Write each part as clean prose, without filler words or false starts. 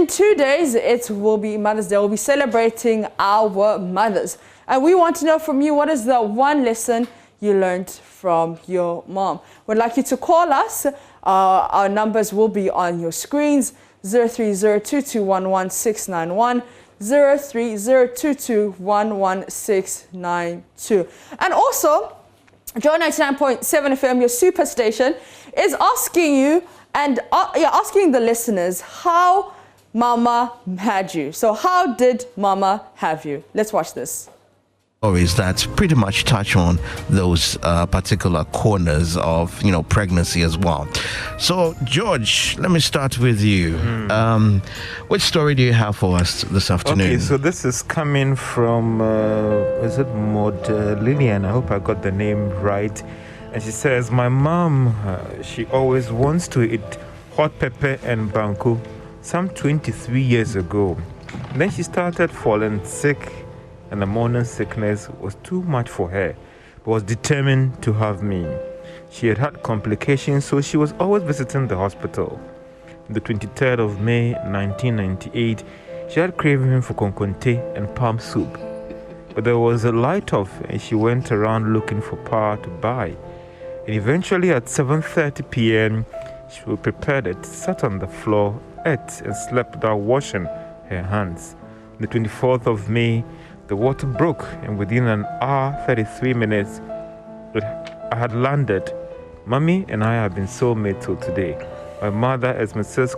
in 2 days, it will be Mother's Day. We'll be celebrating our mothers. And we want to know from you, what is the one lesson you learned from your mom? We'd like you to call us. Our numbers will be on your screens. 030-2211-691, 030-2211-692. And also, Joy 99.7 FM, your superstation, is asking you and asking the listeners how Mama had you. So how did Mama have you? Let's watch this. Stories that pretty much touch on those particular corners of pregnancy as well. So George, let me start with you. Which story do you have for us this afternoon? Okay, so this is coming from is it Maud Lillian? I hope I got the name right. And she says, my mom, she always wants to eat hot pepper and banku some 23 years ago. Then she started falling sick, and the morning sickness was too much for her, but was determined to have me. She had complications, so she was always visiting the hospital. The 23rd of May 1998, she had craving for konkonte and palm soup. But there was a light off, and she went around looking for power to buy. And eventually at 7:30 p.m., she prepared it, sat on the floor, ate, and slept without washing her hands. The 24th of May, the water broke, and within an hour, 33 minutes, I had landed. Mommy and I have been soulmates till today. My mother is Mrs.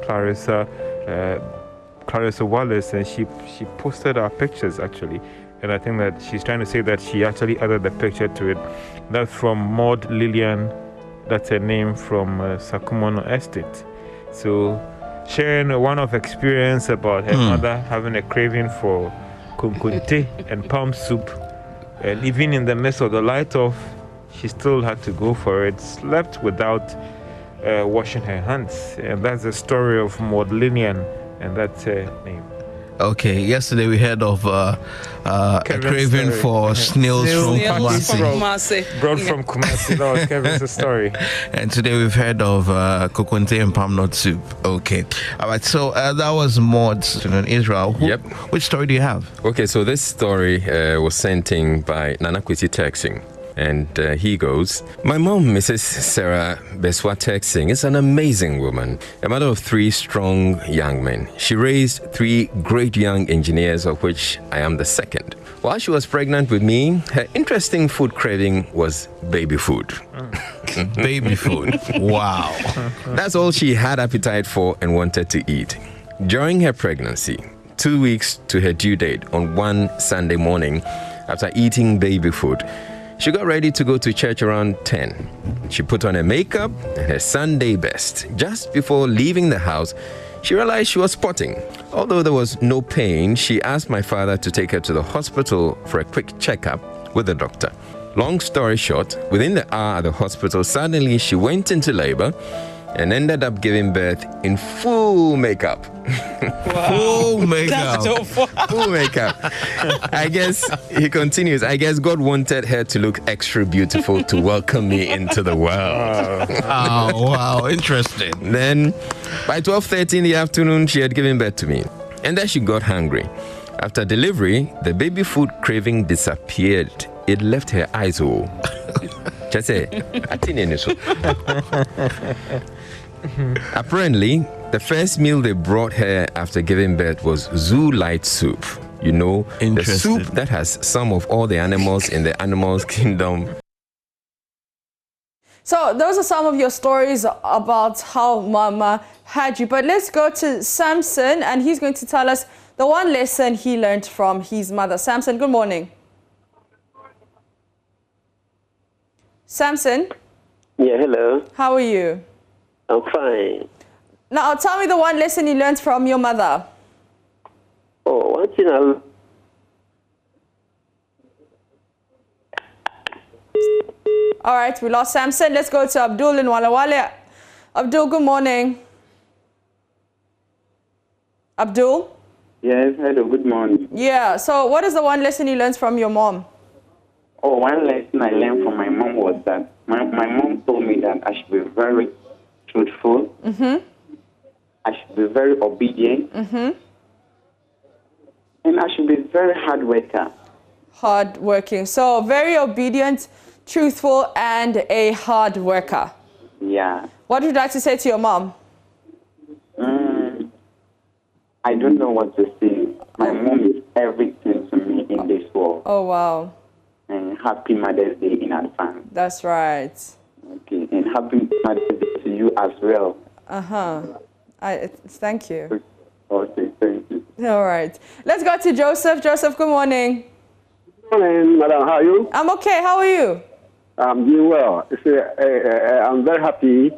Clarissa Wallace, and she posted our pictures, actually. And I think that she's trying to say that she actually added the picture to it. That's from Maud Lillian. That's her name, from Sakumono Estate. So sharing a one-off experience about her mother having a craving for kunkunte and palm soup, and even in the midst of the light off, she still had to go for it, slept without washing her hands. And that's the story of Maud Lillian, and that's her name. Okay, yesterday we heard of a craving for snails from Kumasi. Brought from Kumasi. That was Kevin's story. And today we've heard of kokonte and palm nut soup. Okay. All right, so that was Maud's in Israel. Yep. Which story do you have? Okay, so this story was sent in by Nana Kwesi Texing. And he goes, my mom, Mrs. Sarah Beswa Texing, is an amazing woman, a mother of 3 strong young men. She raised 3 great young engineers, of which I am the second. While she was pregnant with me, her interesting food craving was baby food. Baby food. Wow. That's all she had appetite for and wanted to eat. During her pregnancy, 2 weeks to her due date, on one Sunday morning, after eating baby food, she got ready to go to church around 10. She put on her makeup and her Sunday best. Just before leaving the house, she realized she was spotting. Although there was no pain, she asked my father to take her to the hospital for a quick checkup with the doctor. Long story short, within the hour at the hospital, suddenly she went into labor and ended up giving birth in full makeup. Full makeup. Full makeup. I guess, he continues, I guess God wanted her to look extra beautiful to welcome me into the world. Oh, wow. Interesting. Then, by 12:30 in the afternoon, she had given birth to me. And then she got hungry. After delivery, the baby food craving disappeared. It left her eyes whole. Apparently, the first meal they brought her after giving birth was zoo light soup. You know, the soup that has some of all the animals in the animals kingdom. So those are some of your stories about how Mama had you. But let's go to Samson, and he's going to tell us the one lesson he learned from his mother. Samson, good morning. Samson? Yeah, hello. How are you? I'm fine. Now, tell me the one lesson you learned from your mother. Oh, one thing All right, we lost Samson. Let's go to Abdul in Walawale. Abdul, good morning. Abdul? Yes, hello, good morning. Yeah, so what is the one lesson you learned from your mom? Oh, one lesson I learned from my mom was that my mom told me that I should be very truthful. Mm-hmm. I should be very obedient. And I should be very hard worker. Hard working. So very obedient, truthful, and a hard worker. Yeah. What would you like to say to your mom? I don't know what to say. My mom is everything to me in this world. Oh, wow. And happy Mother's Day in advance. That's right. Okay, and happy Mother's Day to you as well. Thank you. Okay, thank you. All right. Let's go to Joseph. Joseph, good morning. Good morning, madam. How are you? I'm okay. How are you? I'm doing well. I'm very happy,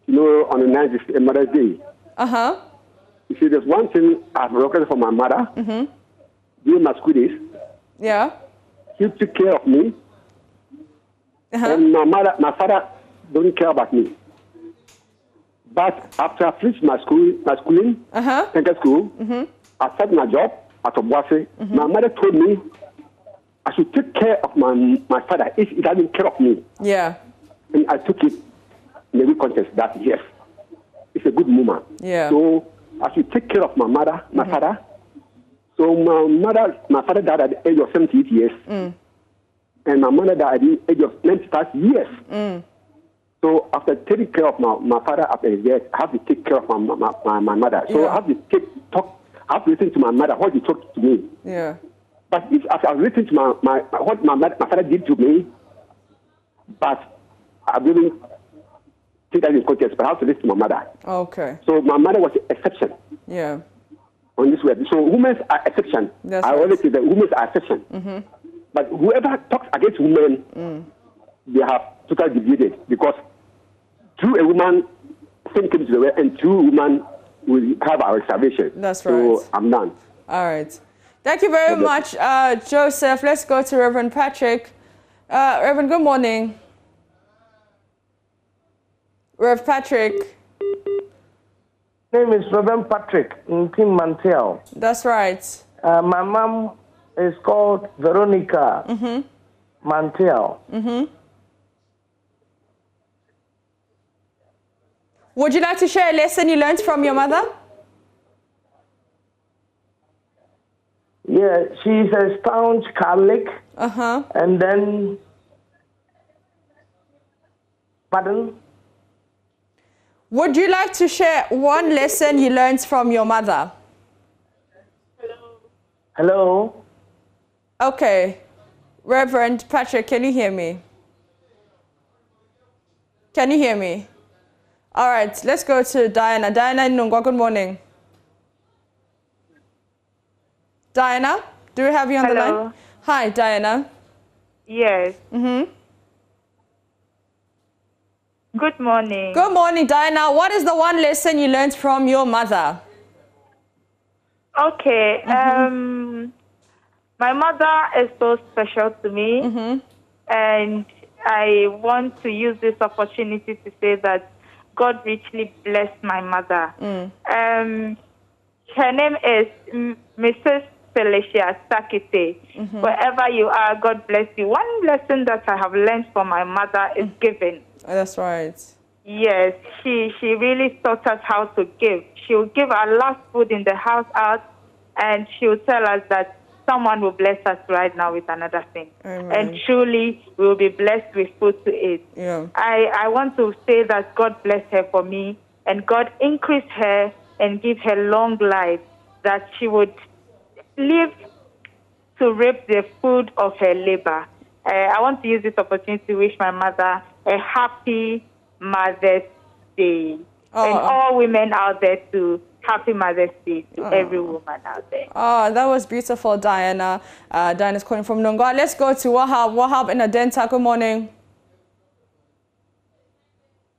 on the 9th is Mother's Day. You see, there's one thing I've requested for my mother during my school days. Yeah. She took care of me. And my father don't care about me. But after I finished my schooling, secondary school, I started my job at Obuasi. My mother told me I should take care of my father if he doesn't care of me. Yeah. And I took it in a good context that yes, it's a good woman. Yeah. So I should take care of my mother, my father. So my father died at the age of 78 years. And my mother died at the age of 95 years. So after taking care of my father after his death, I have to take care of my mother. So I have to listen to my mother, what he talked to me. Yeah. But if after I listen to what my father did to me, but I didn't take that in context, but I have to listen to my mother. Okay. So my mother was an exception. Yeah. On this way. So women are exception. That's I right. always say that women are exception. But whoever talks against women, they have totally divided because through a woman, sin came to the world, and through woman will have our salvation. That's right. So I'm done. All right. Thank you very much, Joseph. Let's go to Reverend Patrick. Reverend, good morning. Rev Patrick. Name is Reverend Patrick in King Mantel. That's right. My mom is called Veronica Mantel. Would you like to share a lesson you learned from your mother? Yeah, she's a staunch Catholic. And then, pardon? Would you like to share one lesson you learned from your mother? Hello? Okay. Reverend Patrick, can you hear me? Can you hear me? All right, let's go to Diana. Diana Nungwa, good morning. Diana, do we have you on the line? Hi, Diana. Yes. Good morning. Good morning, Diana. What is the one lesson you learned from your mother? Okay. My mother is so special to me. And I want to use this opportunity to say that God richly blessed my mother. Her name is Mrs. Felicia Sakite. Wherever you are, God bless you. One lesson that I have learned from my mother is giving. That's right. Yes, she really taught us how to give. She will give our last food in the house out, and she will tell us that someone will bless us right now with another thing. Amen. And truly, we will be blessed with food to eat. Yeah. I want to say that God bless her for me, and God increase her and give her long life, that she would live to reap the fruit of her labor. I want to use this opportunity to wish my mother a happy Mother's Day. And all women out there too, happy Mother's Day to every woman out there. Oh, that was beautiful, Diana. Diana's calling from Nongwa. Let's go to Wahab. Wahab in Adenta. Good morning.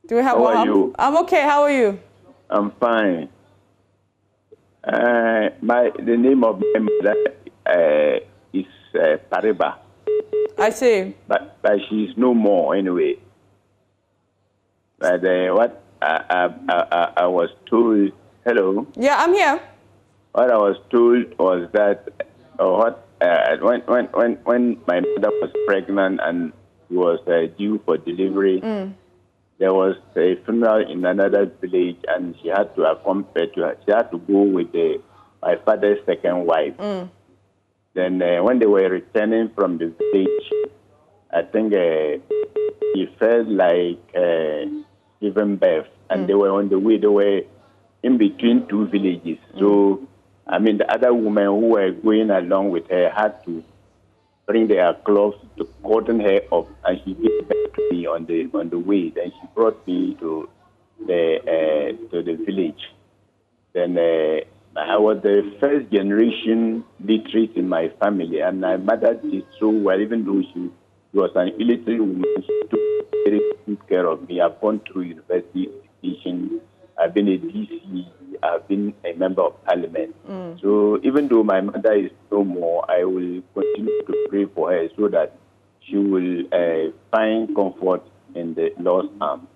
Do we have Wahab? How are you? I'm okay. How are you? I'm fine. The name of my mother is Pariba. I see. But she's no more anyway. But what I was told, hello? Yeah, I'm here. What I was told was that when my mother was pregnant and was due for delivery, there was a funeral in another village, and she had to accompany. She had to go with my father's second wife. Then when they were returning from the village, I think she felt like giving birth, and they were on the way. They were in between two villages. So, I mean, the other women who were going along with her had to bring their clothes to cordon her up, and she gave back to me on the way. Then she brought me to the village. Then I was the first generation literate in my family, and my mother did so well, even though she was an illiterate woman. She took very good care of me. I've gone through university education. I've been a DC. I've been a member of parliament. So even though my mother is no more, I will continue to pray for her so that she will find comfort in the Lord's arms.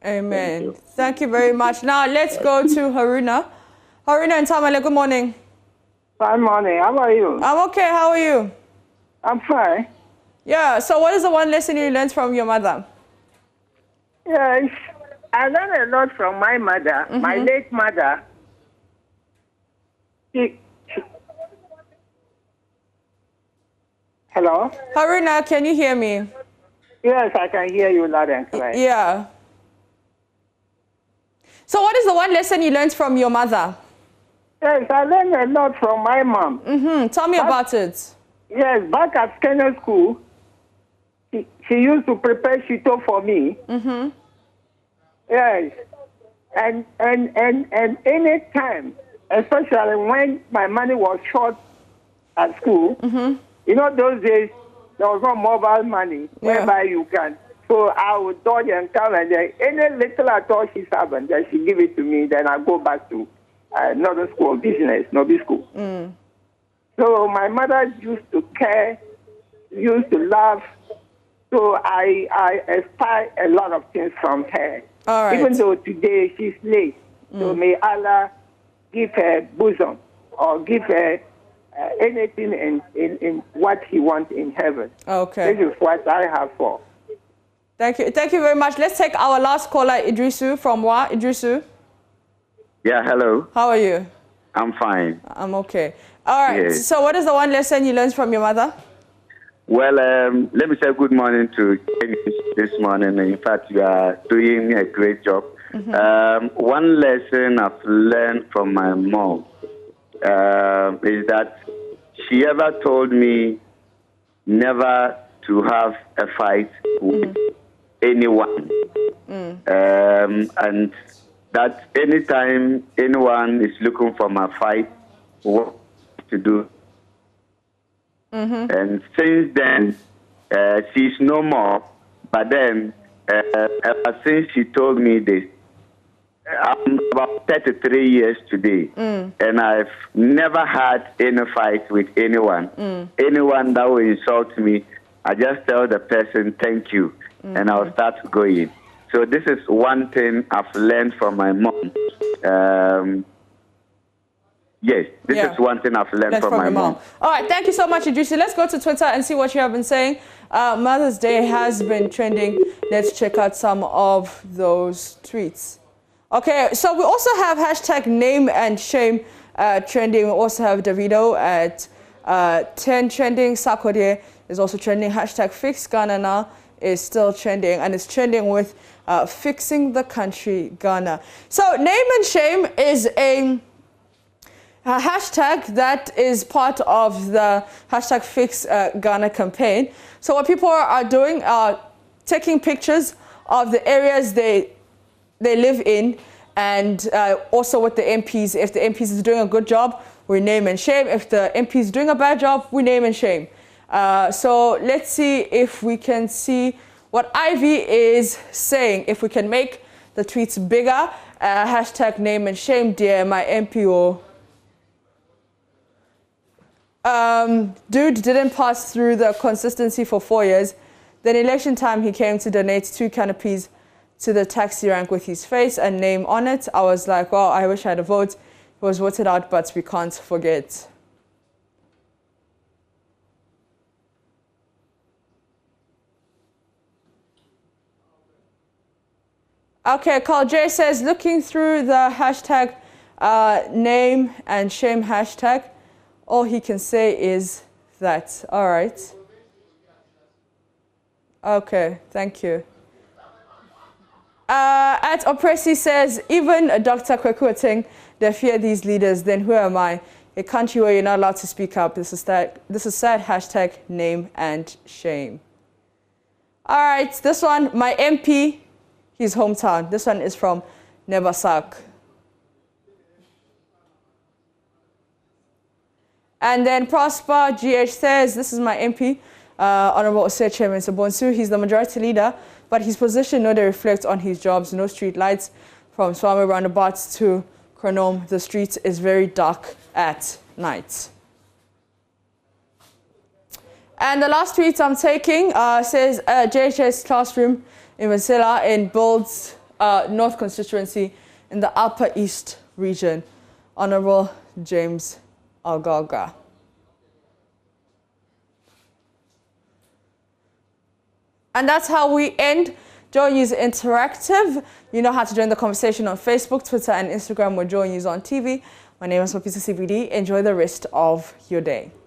Amen. Thank you very much. Now let's go to Haruna. Haruna and Tamale, good morning. Fine morning. How are you? I'm okay. How are you? I'm fine. Yeah. So what is the one lesson you learned from your mother? Yes, I learned a lot from my mother, my late mother. Hello? Haruna, can you hear me? Yes, I can hear you loud and clear. Yeah. So what is the one lesson you learned from your mother? Yes, I learned a lot from my mom. Tell me about it. Yes, back at Kenya school, she used to prepare shito for me. Yes. And any time, especially when my money was short at school, you know, those days, there was no mobile money whereby you can. So I would dodge and come, and then any little at all she's having, then she give it to me, then I go back to another school of business, Nobi school. So my mother used to care, used to love. So I aspire a lot of things from her. All right. Even though today she's late. So may Allah give her bosom or give her anything in what he wants in heaven. Okay. This is what I have for. Thank you. Thank you very much. Let's take our last caller, Idrisu from Wa. Idrisu. Yeah, hello. How are you? I'm fine. I'm okay. All right. Yes. So what is the one lesson you learned from your mother? Well, let me say good morning to you this morning. In fact, you are doing a great job. One lesson I've learned from my mom is that she ever told me never to have a fight with anyone. And that anytime anyone is looking for my fight, what to do. And since then, she's no more. But then, ever since she told me this, I'm about 33 years today, and I've never had any fight with anyone. Anyone that will insult me, I just tell the person thank you, and I'll start going. So this is one thing I've learned from my mom. Yes, this is one thing I've learned from my mom. All right, thank you so much, Idrisi. Let's go to Twitter and see what you have been saying. Mother's Day has been trending. Let's check out some of those tweets. Okay, so we also have hashtag name and shame trending. We also have Davido at 10 trending. Sakode is also trending. Hashtag fix Ghana now is still trending, and it's trending with fixing the country Ghana. So name and shame is a hashtag that is part of the hashtag Fix Ghana campaign. So what people are doing are taking pictures of the areas they live in, and also with the MPs. If the MPs is doing a good job, we name and shame. If the MP is doing a bad job, we name and shame. So let's see if we can see what Ivy is saying. If we can make the tweets bigger, hashtag name and shame, dear my MPO. Dude didn't pass through the consistency for 4 years. Then election time, he came to donate 2 canopies to the taxi rank with his face and name on it. I was like, well, I wish I had a vote. He was voted out, but we can't forget. Okay, Carl J says, looking through the hashtag name and shame hashtag, all he can say is that. All right. Okay, thank you. At Oppressy says, even Dr. Kwekuating, they fear these leaders, then who am I? A country where you're not allowed to speak up. This is sad hashtag name and shame. All right, this one, my MP, his hometown. This one is from Nebasak. And then Prosper GH says, this is my MP, Honorable Osei Chairman Sabonsu. He's the majority leader, but his position no they reflect on his jobs. No street lights from Swami roundabouts to Kronome. The street is very dark at night. And the last tweet I'm taking says JHS classroom in Vasila in Bold's North constituency in the Upper East region. Honorable James Algaga. And that's how we end JoyNews Interactive. You know how to join the conversation on Facebook, Twitter, and Instagram with JoyNews on TV. My name is Mapisa CBD. Enjoy the rest of your day.